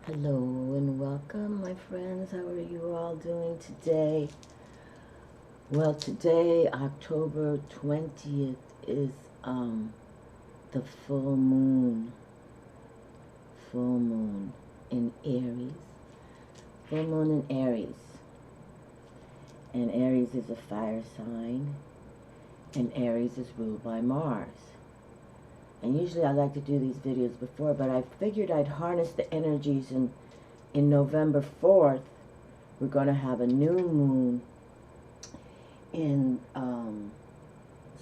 Hello and welcome, my friends. How are you all doing today? Well, today, October 20th, is the full moon. Full moon in Aries. Full moon in Aries. And Aries is a fire sign. And Aries is ruled by Mars. And usually I like to do these videos before, but I figured I'd harness the energies in November 4th. We're going to have a new moon in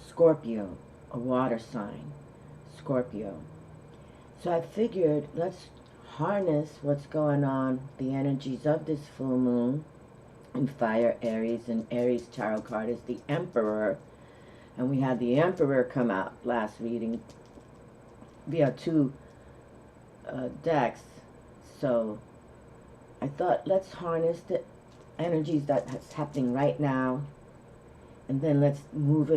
Scorpio, a water sign, Scorpio. So I figured let's harness what's going on, the energies of this full moon in fire Aries, and Aries tarot card is the Emperor. And we had the Emperor come out last reading via two decks. So I thought let's harness the energies that's happening right now, and then let's move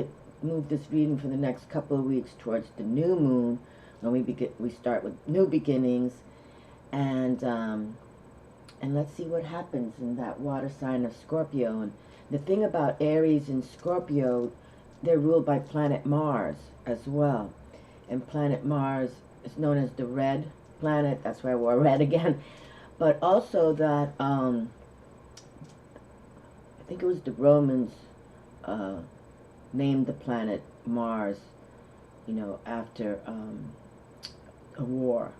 this reading for the next couple of weeks towards the new moon, when we start with new beginnings, and let's see what happens in that water sign of Scorpio. And the thing about Aries and Scorpio, they're ruled by planet Mars as well, and planet Mars is known as the red planet. That's why I wore red again. But also that I think it was the Romans named the planet Mars, after a war,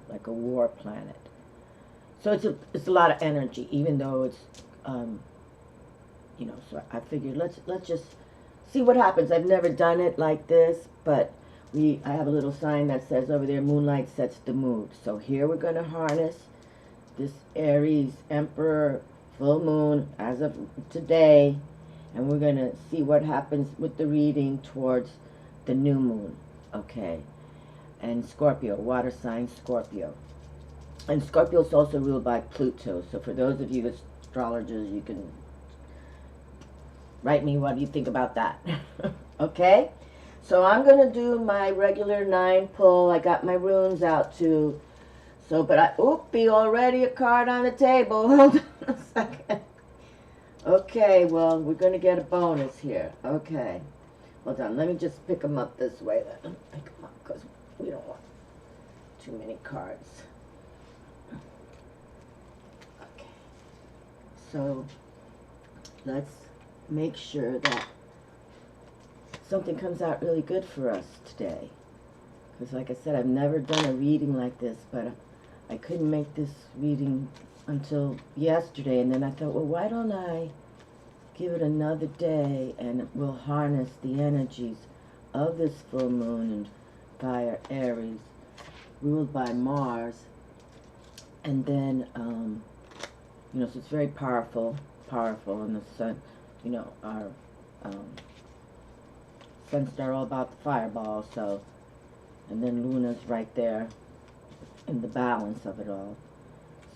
like a war planet. So it's a lot of energy, even though it's, so I figured let's just see what happens. I've never done it like this, but I have a little sign that says over there, moonlight sets the mood. So here we're going to harness this Aries Emperor full moon as of today, and we're going to see what happens with the reading towards the new moon. Okay. And Scorpio, water sign Scorpio. And Scorpio is also ruled by Pluto. So for those of you astrologers, you can write me what you think about that. Okay? So I'm going to do my regular 9 pull. I got my runes out too. So, but oopie, already a card on the table. Hold on a second. Okay, well, we're going to get a bonus here. Okay. Hold on, let me just pick them up this way. Let me pick them up because we don't want too many cards. Okay. So, let's make sure that something comes out really good for us today. Because like I said, I've never done a reading like this, but I couldn't make this reading until yesterday, and then I thought, well, why don't I give it another day, and we'll harness the energies of this full moon in fire Aries, ruled by Mars, and then, so it's very powerful, and the sun, our sun star all about the fireball, so, and then Luna's right there in the balance of it all.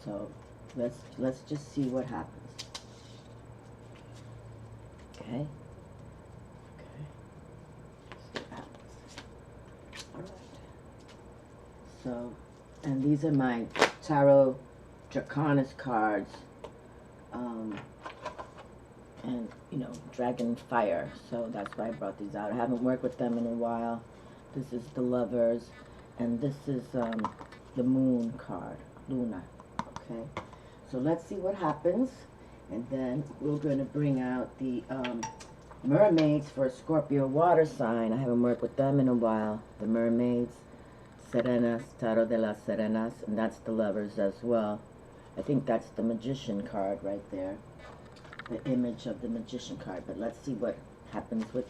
So let's just see what happens. Okay. Okay. See what happens. All right. So, and these are my Tarot Draconis cards. And Dragon Fire. So that's why I brought these out. I haven't worked with them in a while. This is the Lovers, and this is the Moon card, Luna. Okay. So let's see what happens. And then we're going to bring out the mermaids for Scorpio water sign. I haven't worked with them in a while. The mermaids, Serenas, Tarot de las Serenas, and that's the Lovers as well. I think that's the Magician card right there, the image of the Magician card. But let's see what happens with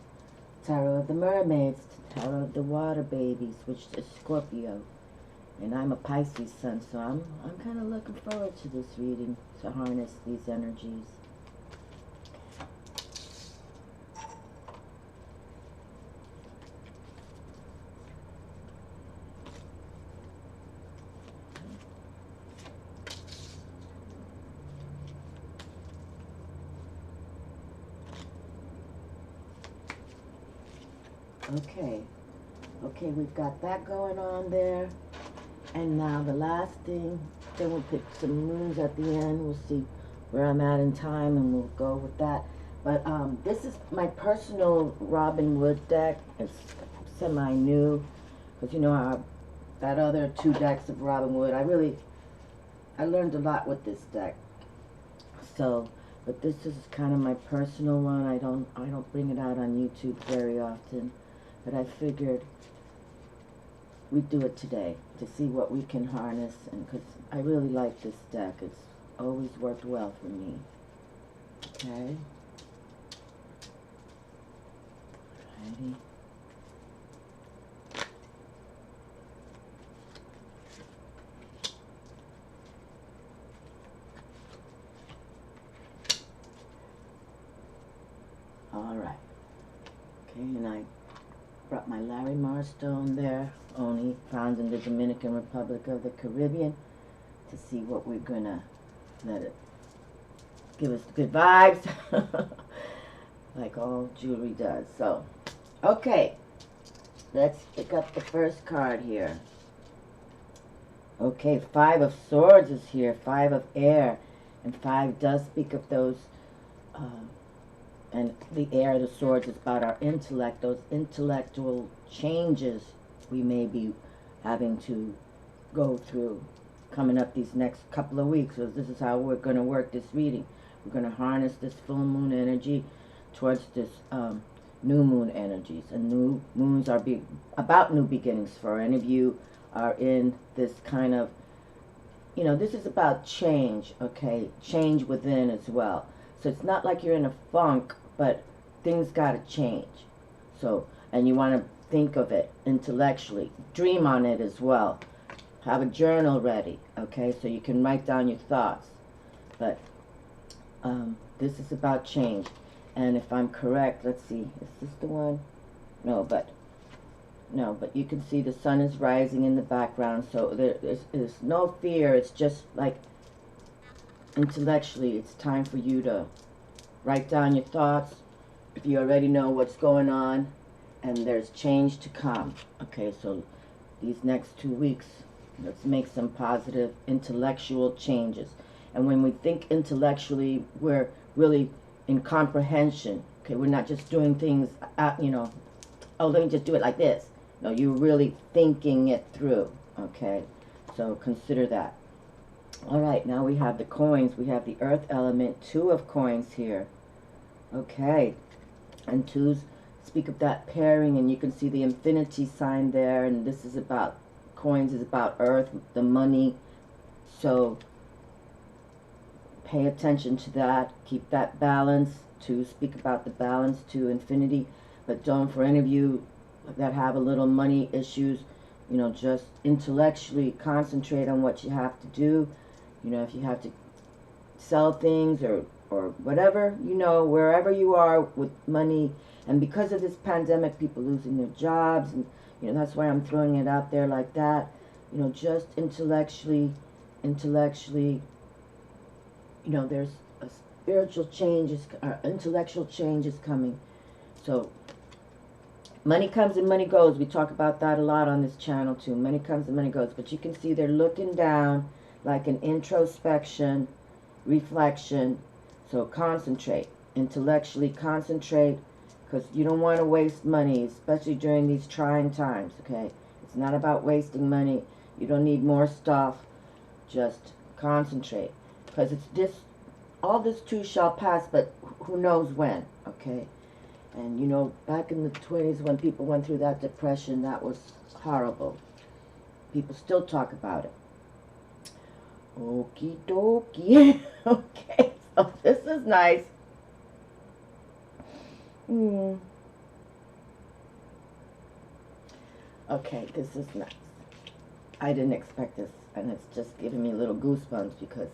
Tarot of the Mermaids, Tarot of the Water Babies, which is Scorpio. And I'm a Pisces sun, so I'm kind of looking forward to this reading, to harness these energies. Okay, we've got that going on there. And now the last thing, then we'll pick some moons at the end. We'll see where I'm at in time, and we'll go with that. But this is my personal Robin Wood deck. It's semi-new, because you know that other two decks of Robin Wood, I learned a lot with this deck. So, but this is kind of my personal one. I don't bring it out on YouTube very often, but I figured we'd do it today to see what we can harness, and because I really like this deck. It's always worked well for me. Okay. Alrighty. Alright. Okay, and I brought my Larry Mars stone there, only found in the Dominican Republic of the Caribbean, to see what we're gonna let it give us good vibes, like all jewelry does. So, okay, let's pick up the first card here. Okay, 5 of Swords is here, 5 of Air, and 5 does speak of those, and the Air, the Swords, is about our intellect, those intellectual changes we may be having to go through coming up these next couple of weeks. So this is how we're going to work this reading. We're going to harness this full moon energy towards this new moon energies. And new moons are about new beginnings. For any of you are in this kind of, you know, this is about change, okay? Change within as well. So it's not like you're in a funk, but things got to change. So, and you want to think of it intellectually. Dream on it as well. Have a journal ready, okay? So you can write down your thoughts. But this is about change. And if I'm correct, let's see, is this the one? No, but you can see the sun is rising in the background. So there's no fear. It's just like intellectually, it's time for you to write down your thoughts if you already know what's going on, and there's change to come. Okay, so these next 2 weeks, let's make some positive intellectual changes. And when we think intellectually, we're really in comprehension. Okay, we're not just doing things, you know, oh, let me just do it like this. No, you're really thinking it through. Okay, so consider that. All right, now we have the coins. We have the earth element, 2 of coins here. Okay, and 2s speak of that pairing, and you can see the infinity sign there, and this is about, coins is about earth, the money. So pay attention to that. Keep that balance. 2 speak about the balance to infinity. But don't, for any of you that have a little money issues, you know, just intellectually concentrate on what you have to do. You know, if you have to sell things or whatever, you know, wherever you are with money. And because of this pandemic, people losing their jobs, and, you know, that's why I'm throwing it out there like that. You know, just intellectually, you know, there's a spiritual change, intellectual change is coming. So money comes and money goes. We talk about that a lot on this channel too. Money comes and money goes. But you can see they're looking down, like an introspection, reflection. So concentrate, intellectually concentrate, because you don't want to waste money, especially during these trying times, okay? It's not about wasting money. You don't need more stuff. Just concentrate, because it's this, all this too shall pass, but who knows when, okay? And you know, back in the 20s when people went through that depression, that was horrible. People still talk about it. Okie dokie. Okay, so this is nice. Okay, this is nice. I didn't expect this, and it's just giving me little goosebumps because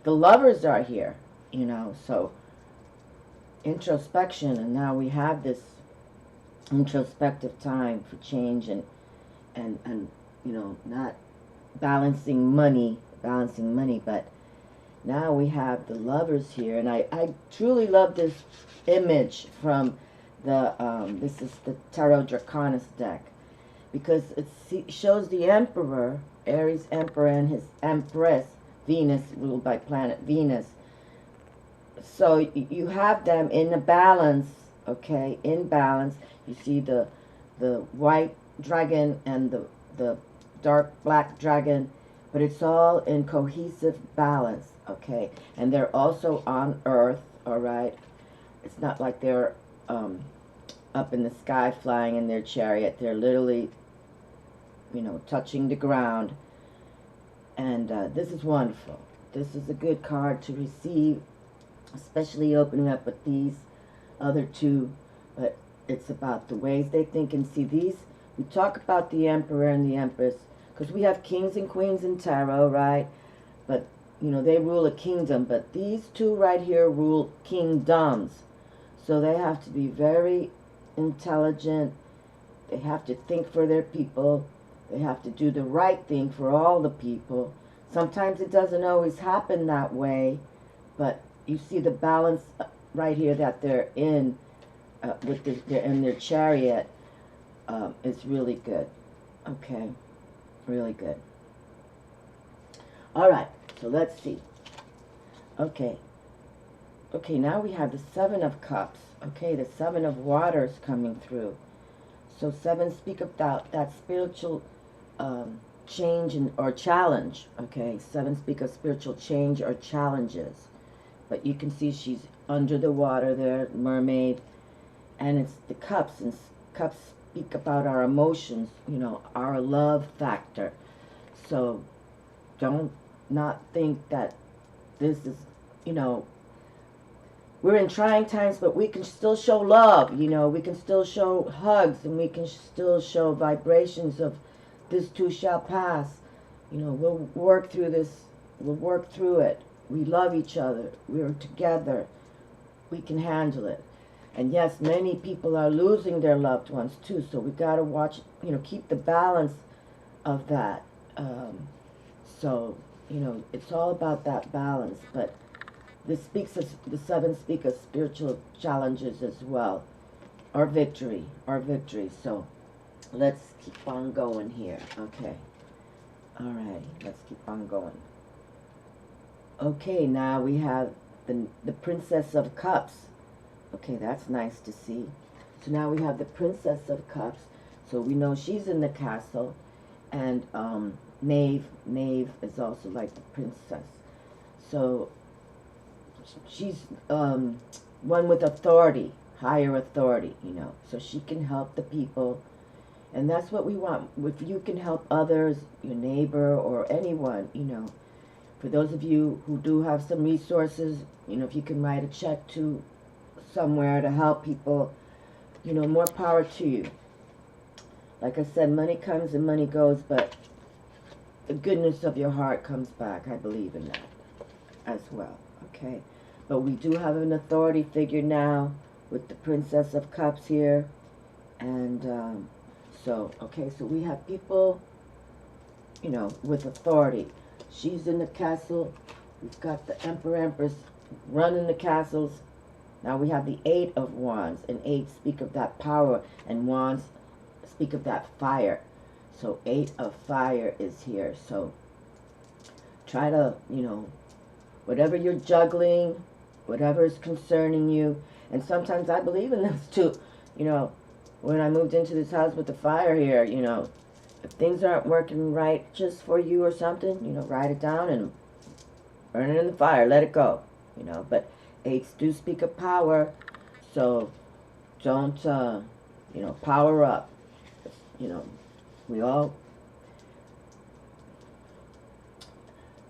the lovers are here, you know, so introspection, and now we have this introspective time for change and you know, not balancing money, but now we have the lovers here. And I truly love this image from the this is the Tarot Draconis deck, because it shows the Emperor, Aries Emperor, and his Empress, Venus, ruled by planet Venus. So you have them in a balance, okay, in balance. You see the white dragon and the dark black dragon, but it's all in cohesive balance, okay? And they're also on Earth, all right? It's not like they're up in the sky flying in their chariot. They're literally, you know, touching the ground. And this is wonderful. This is a good card to receive, especially opening up with these other two. But it's about the ways they think and see these. We talk about the Emperor and the Empress because we have kings and queens in tarot, right? But, you know, they rule a kingdom. But these two right here rule kingdoms. So they have to be very intelligent. They have to think for their people. They have to do the right thing for all the people. Sometimes it doesn't always happen that way, but you see the balance right here that they're in they're in their chariot. It's really good. Okay, really good. All right, so let's see. Okay, now we have the Seven of Cups. Okay, the Seven of Waters coming through. So seven speak about that spiritual change or challenge. Okay, seven speak of spiritual change or challenges. But you can see she's under the water there, mermaid. And it's the cups, and cups speak about our emotions, you know, our love factor. So don't not think that this is, you know, we're in trying times, but we can still show love, you know, we can still show hugs, and we can still show vibrations of this too shall pass. You know, we'll work through this, we'll work through it. We love each other, we're together, we can handle it. And yes, many people are losing their loved ones too, so we got to watch, you know, keep the balance of that. So, you know, it's all about that balance. But this speaks of, the seven speak of spiritual challenges as well, or victory, So let's keep on going here. Okay. All right, let's keep on going. Okay, now we have the Princess of Cups. Okay, that's nice to see. So now we have the Princess of Cups. So we know she's in the castle. And Knave is also like the princess. So she's one with authority, higher authority, you know. So she can help the people. And that's what we want. If you can help others, your neighbor or anyone, you know. For those of you who do have some resources, you know, if you can write a check to somewhere to help people, you know, more power to you. Like I said, money comes and money goes, but the goodness of your heart comes back. I believe in that as well, okay? But we do have an authority figure now with the Princess of Cups here. And so, okay, so we have people, you know, with authority. She's in the castle. We've got the Emperor, Empress running the castles. Now we have the Eight of Wands, and eight speak of that power, and wands speak of that fire. So Eight of Fire is here. So try to, you know, whatever you're juggling, whatever is concerning you, and sometimes I believe in this too. You know, when I moved into this house with the fire here, you know, if things aren't working right just for you or something, you know, write it down and burn it in the fire, let it go, you know. But eights do speak of power, so don't, you know, power up. You know, we all,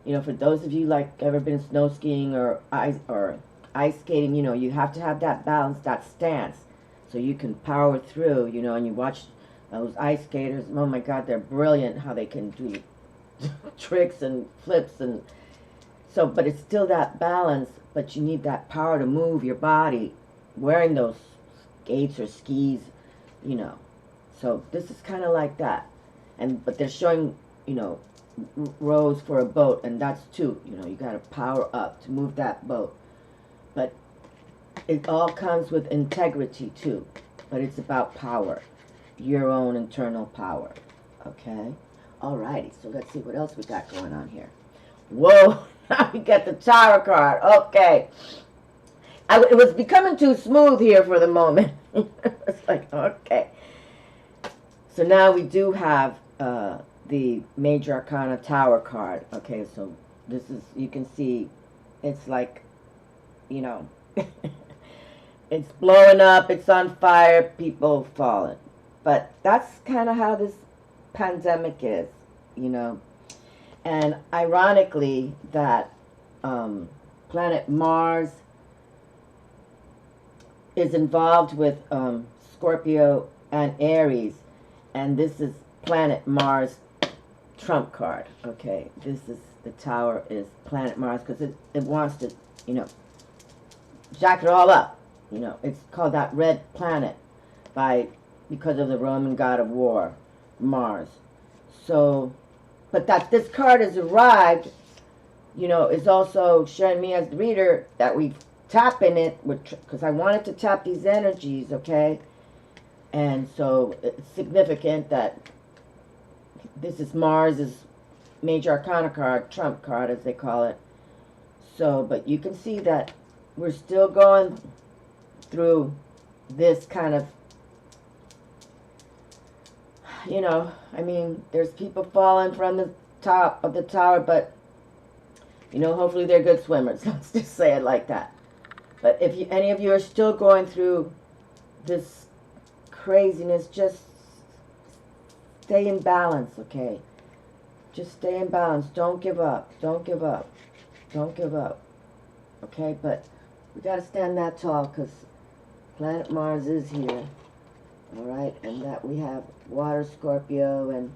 you know, for those of you like ever been snow skiing or ice skating, you know, you have to have that balance, that stance, so you can power through, you know. And you watch those ice skaters, oh my God, they're brilliant how they can do tricks and flips, and so, but it's still that balance, but you need that power to move your body wearing those skates or skis, you know. So this is kind of like that. But they're showing, you know, rows for a boat, and that's two. You know, you got to power up to move that boat. But it all comes with integrity too. But it's about power. your own internal power. Okay? Alrighty, so let's see what else we got going on here. Whoa, now we got the Tower card. Okay. It was becoming too smooth here for the moment. It's like, okay. So now we do have the Major Arcana Tower card. Okay, so this is, you can see, it's like, you know, it's blowing up, it's on fire, people falling. But that's kind of how this pandemic is, you know. And ironically, that planet Mars is involved with Scorpio and Aries, and this is planet Mars trump card. Okay, this is, the Tower is planet Mars, because it wants to, you know, jack it all up. You know, it's called that red planet because of the Roman god of war, Mars. So, but that this card has arrived, you know, is also showing me as the reader that we tap in it, because I wanted to tap these energies, okay? And so it's significant that this is Mars's Major Arcana card, trump card as they call it. So, but you can see that we're still going through this kind of, you know, I mean, there's people falling from the top of the tower, but, you know, hopefully they're good swimmers. Let's just say it like that. But if any of you are still going through this craziness, just stay in balance, okay? Just stay in balance. Don't give up. Don't give up. Don't give up. Okay? But we got to stand that tall, because planet Mars is here. All right? And that we have water Scorpio and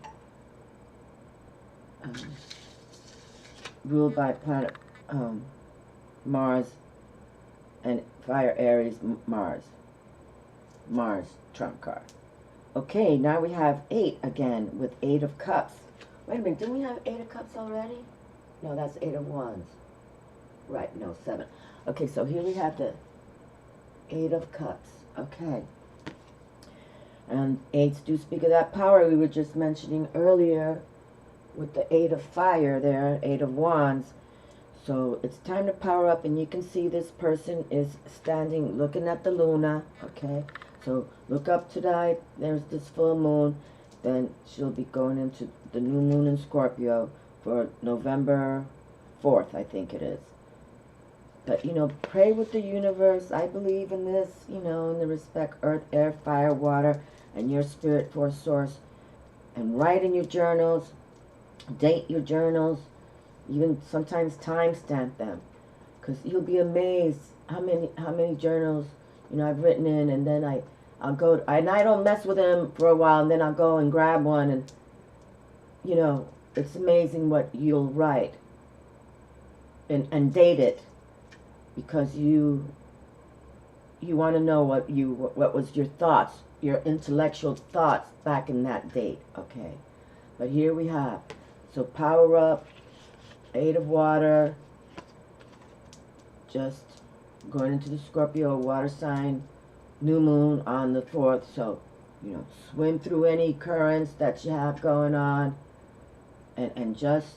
ruled by planet Mars, and fire Aries Mars. Mars trump card. Okay, now we have 8 again with 8 of Cups. Wait a minute, didn't we have 8 of Cups already? No, that's 8 of Wands. Right, no, 7. Okay, so here we have the 8 of Cups. Okay. And 8s do speak of that power we were just mentioning earlier with the 8 of Fire there, 8 of Wands. So it's time to power up, and you can see this person is standing looking at the Luna, okay? So look up tonight, there's this full moon, then she'll be going into the new moon in Scorpio for November 4th, I think it is. But, you know, pray with the universe. I believe in this, you know, in the respect, earth, air, fire, water, and your spirit force source. And write in your journals, date your journals, even sometimes timestamp them, because you'll be amazed how many journals, you know, I've written in, and then I'll go, and I don't mess with them for a while, and then I'll go and grab one, and, you know, it's amazing what you'll write and date it, because you want to know what was your thoughts, your intellectual thoughts back in that date, okay? But here we have, so power up, 8 of Water, just going into the Scorpio water sign, new moon on the 4th, so, you know, swim through any currents that you have going on, and just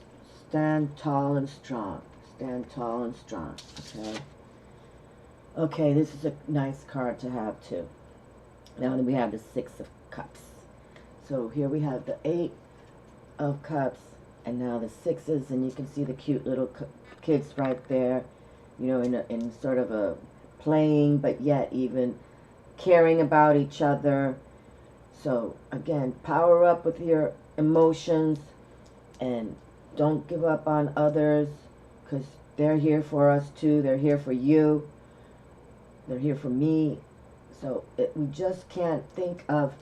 stand tall and strong. Stand tall and strong, okay? Okay, this is a nice card to have, too. Now then we have the 6 of Cups. So here we have the 8 of Cups, and now the 6s, and you can see the cute little kids right there, you know, in sort of a playing, but yet even caring about each other. So again, power up with your emotions, and don't give up on others, because they're here for us too. They're here for you. They're here for me. So we just can't think of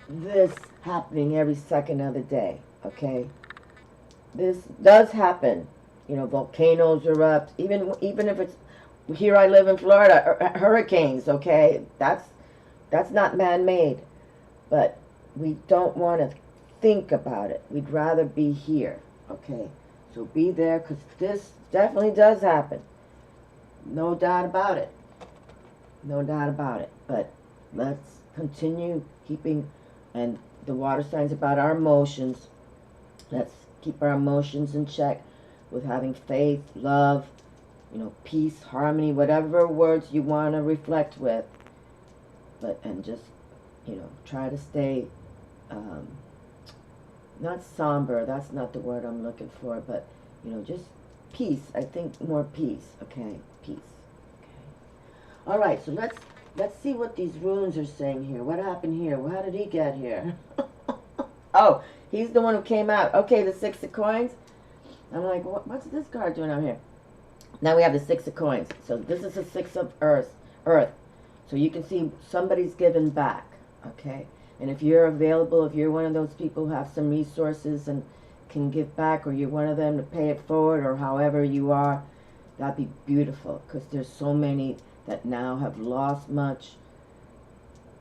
this happening every second of the day, okay? This does happen. You know, volcanoes erupt. Even if it's, here I live in Florida, hurricanes, okay? That's not man-made. But we don't want to think about it. We'd rather be here, okay? So be there, because this definitely does happen. No doubt about it. No doubt about it. But let's continue keeping And the water sign's about our emotions. Let's keep our emotions in check with having faith, love, peace, harmony, whatever words you want to reflect with. And just, try to stay, not somber, that's not the word I'm looking for, but, just peace. I think more peace, okay? Peace. Okay. All right, so let's see what these runes are saying here. What happened here? How did he get here? Oh, he's the one who came out. Okay, the Six of Coins. I'm like, what's this card doing out here? Now we have the Six of Coins. So this is the Six of Earth. So you can see somebody's given back, okay? And if you're available, if you're one of those people who have some resources and can give back, or you're one of them to pay it forward, or however you are, that'd be beautiful, because there's so many that now have lost much,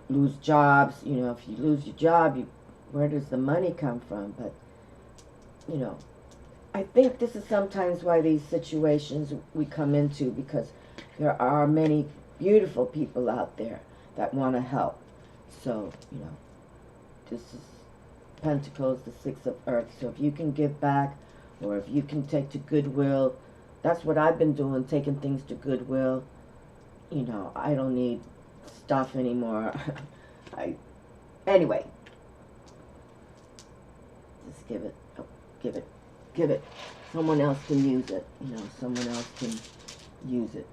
lose jobs. If you lose your job, where does the money come from? But, I think this is sometimes why these situations we come into, because there are many beautiful people out there that want to help. So, this is Pentacles, the Six of Earth. So if you can give back, or if you can take to Goodwill, that's what I've been doing, taking things to Goodwill. I don't need stuff anymore. Anyway, just give it. Someone else can use it. Someone else can use it.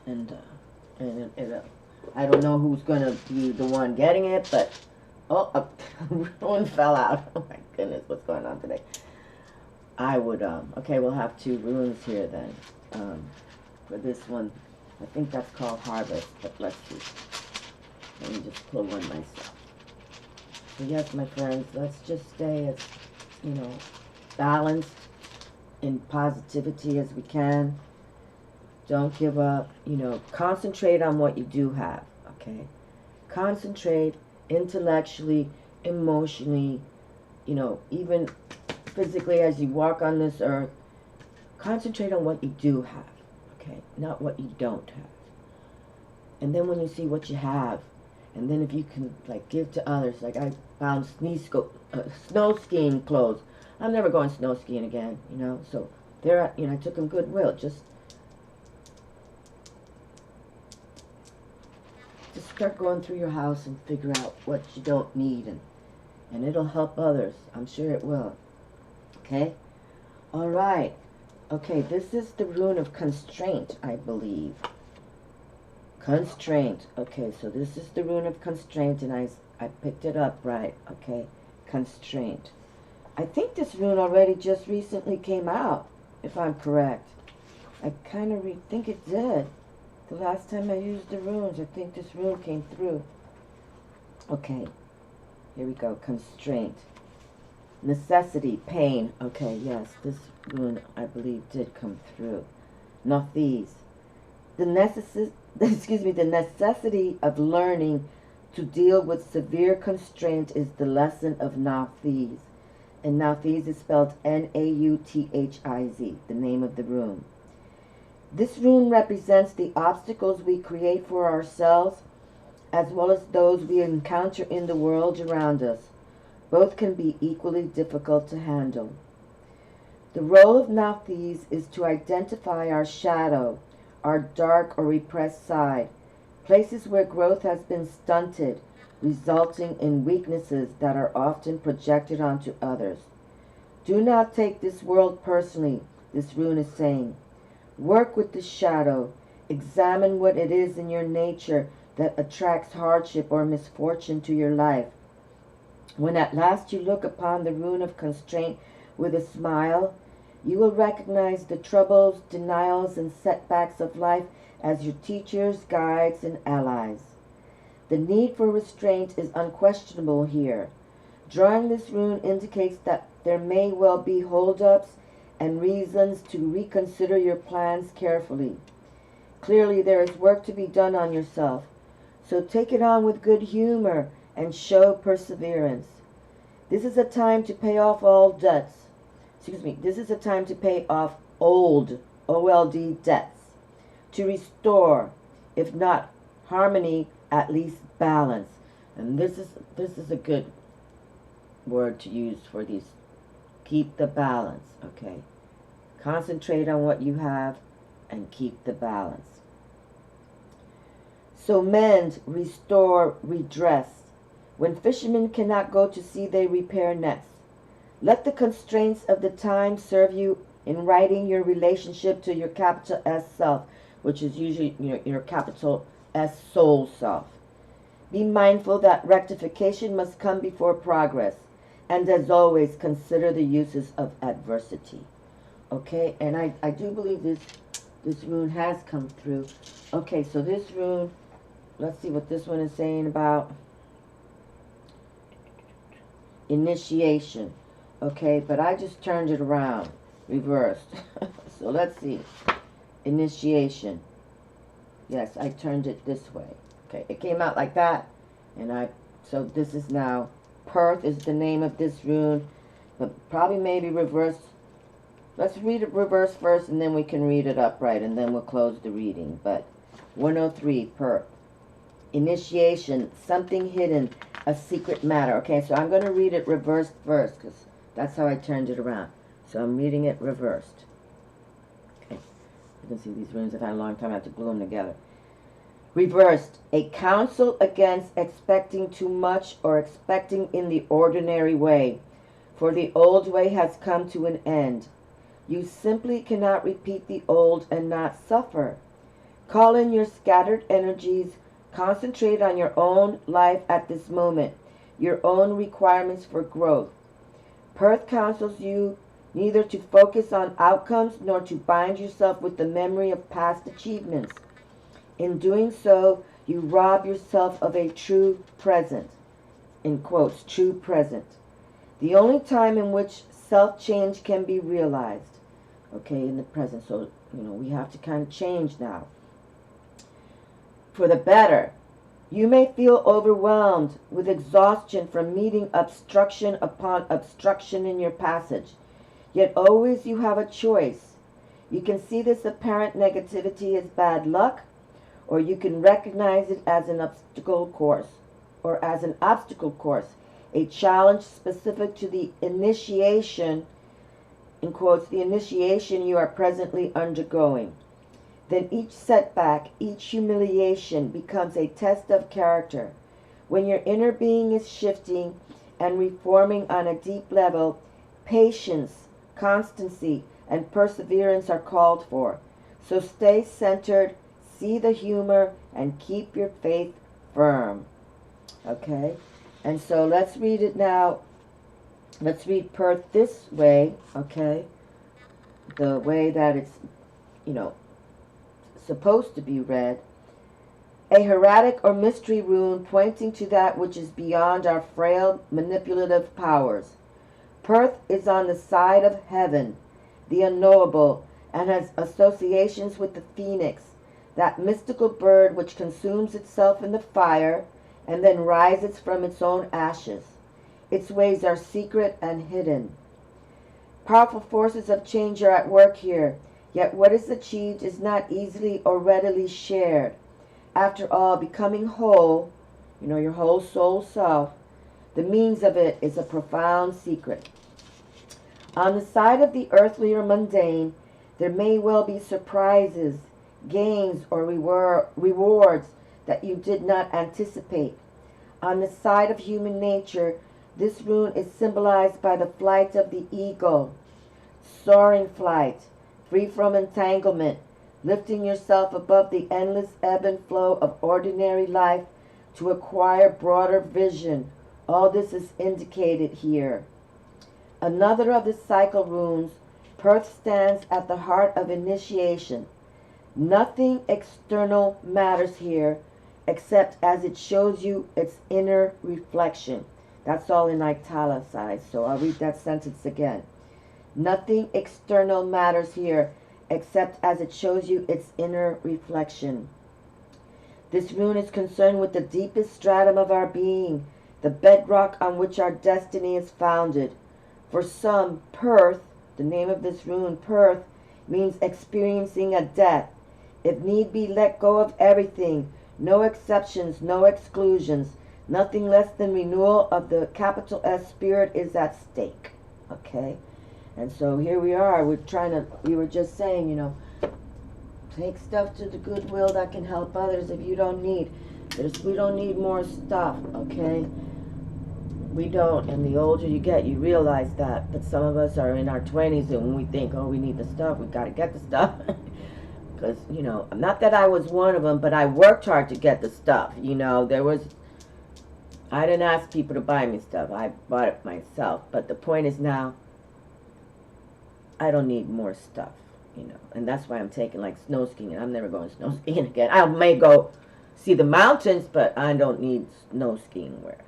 And I don't know who's going to be the one getting it, but, one fell out. Oh my goodness, what's going on today? I would, okay, we'll have two runes here then, for this one. I think that's called Harvest, but let's see. Let me just pull one myself. So yes, my friends, let's just stay as, balanced in positivity as we can. Don't give up. Concentrate on what you do have, okay? Concentrate intellectually, emotionally, even physically as you walk on this earth. Concentrate on what you do have, okay? Not what you don't have. And then when you see what you have, and then if you can, give to others. Like, I found snow skiing clothes. I'm never going snow skiing again, So there, I took them Goodwill. Just start going through your house and figure out what you don't need, and it'll help others. I'm sure it will. Okay? All right. Okay, this is the rune of constraint, I believe. Constraint. Okay, so this is the rune of constraint, and I picked it up right. Okay, constraint. I think this rune already just recently came out, if I'm correct. I kind of think it did. The last time I used the runes, I think this rune came through. Okay, here we go. Constraint. Necessity, pain. Okay, yes, this rune, I believe, did come through. Nafis. The necessity of learning to deal with severe constraint is the lesson of Nafis. And Nafis is spelled N-A-U-T-H-I-Z, the name of the rune. This rune represents the obstacles we create for ourselves, as well as those we encounter in the world around us. Both can be equally difficult to handle. The role of Nafis is to identify our shadow, our dark or repressed side, places where growth has been stunted, resulting in weaknesses that are often projected onto others. Do not take this world personally, this rune is saying. Work with the shadow. Examine what it is in your nature that attracts hardship or misfortune to your life. When at last you look upon the rune of constraint with a smile, you will recognize the troubles, denials, and setbacks of life as your teachers, guides, and allies. The need for restraint is unquestionable here. Drawing this rune indicates that there may well be hold-ups and reasons to reconsider your plans carefully. Clearly, there is work to be done on yourself, so take it on with good humor and show perseverance. This is a time to pay off all debts. This is a time to pay off old, O-L-D, debts. To restore, if not harmony, at least balance. And this is a good word to use for these. Keep the balance, okay? Concentrate on what you have and keep the balance. So mend, restore, redress. When fishermen cannot go to sea, they repair nets. Let the constraints of the time serve you in righting your relationship to your capital S self, which is usually your capital S soul self. Be mindful that rectification must come before progress. And as always, consider the uses of adversity. Okay, and I do believe this rune has come through. Okay, so this rune, let's see what this one is saying about initiation. Okay, but I just turned it around, reversed. So let's see. Initiation. Yes, I turned it this way. Okay, it came out like that. And so this is now, Perth is the name of this rune. But probably maybe reversed. Let's read it reverse first and then we can read it upright and then we'll close the reading. But 103, Perth. Initiation, something hidden, a secret matter. Okay, so I'm going to read it reversed first because that's how I turned it around. So I'm reading it reversed. Okay, you can see these runes have had a long time. I have to glue them together. Reversed, a counsel against expecting too much or expecting in the ordinary way, for the old way has come to an end. You simply cannot repeat the old and not suffer. Call in your scattered energies, concentrate on your own life at this moment, your own requirements for growth. Perth counsels you neither to focus on outcomes nor to bind yourself with the memory of past achievements. In doing so, you rob yourself of a true present, in quotes, true present. The only time in which self-change can be realized. Okay, in the present. So, we have to kind of change now. For the better. You may feel overwhelmed with exhaustion from meeting obstruction upon obstruction in your passage. Yet always you have a choice. You can see this apparent negativity as bad luck, or you can recognize it as an obstacle course, a challenge specific to the initiation, in quotes, the initiation you are presently undergoing. Then each setback, each humiliation becomes a test of character. When your inner being is shifting and reforming on a deep level, patience, constancy, and perseverance are called for. So stay centered, see the humor, and keep your faith firm. Okay? And so let's read it now. Let's read Perth this way, okay? The way that it's, supposed to be read. A hieratic or mystery rune pointing to that which is beyond our frail manipulative powers. Perth is on the side of heaven, the unknowable, and has associations with the phoenix, that mystical bird which consumes itself in the fire and then rises from its own ashes. Its ways are secret and hidden. Powerful forces of change are at work here, yet what is achieved is not easily or readily shared. After all, becoming whole, your whole soul self, the means of it is a profound secret. On the side of the earthly or mundane, there may well be surprises, gains, or rewards that you did not anticipate. On the side of human nature, this rune is symbolized by the flight of the eagle, soaring flight, free from entanglement, lifting yourself above the endless ebb and flow of ordinary life to acquire broader vision. All this is indicated here. Another of the cycle runes, Perth stands at the heart of initiation. Nothing external matters here except as it shows you its inner reflection. That's all in italicized, so I'll read that sentence again. Nothing external matters here except as it shows you its inner reflection. This rune is concerned with the deepest stratum of our being, the bedrock on which our destiny is founded. For some, Perth, the name of this rune, Perth, means experiencing a death. If need be, let go of everything, no exceptions, no exclusions, Nothing less than renewal of the capital S spirit is at stake. Okay? And so here we are. We were just saying, you know, take stuff to the goodwill that can help others if you don't need. We don't need more stuff, okay? We don't. And the older you get, you realize that. But some of us are in our 20s, and when we think, oh, we need the stuff, we got to get the stuff. Because, you know, not that I was one of them, but I worked hard to get the stuff. You know, I didn't ask people to buy me stuff. I bought it myself. But the point is now, I don't need more stuff, you know. And that's why I'm taking, like, snow skiing. I'm never going snow skiing again. I may go see the mountains, but I don't need snow skiing wear.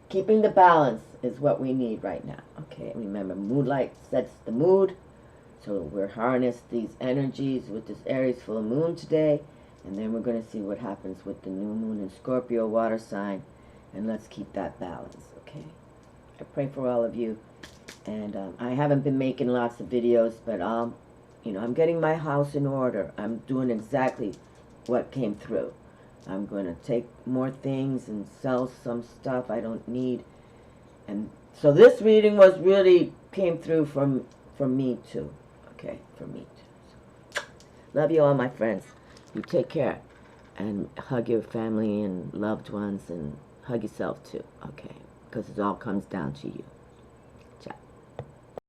Keeping the balance is what we need right now. Okay, remember, moonlight sets the mood. So we're harness these energies with this Aries full moon today. And then we're going to see what happens with the new moon in Scorpio water sign. And let's keep that balance, okay? I pray for all of you. And I haven't been making lots of videos, but you know, I'm getting my house in order. I'm doing exactly what came through. I'm going to take more things and sell some stuff I don't need. And so this reading came through from me too. Okay, for me too. So, love you all, my friends. You take care. And hug your family and loved ones, and hug yourself too, okay? Because it all comes down to you.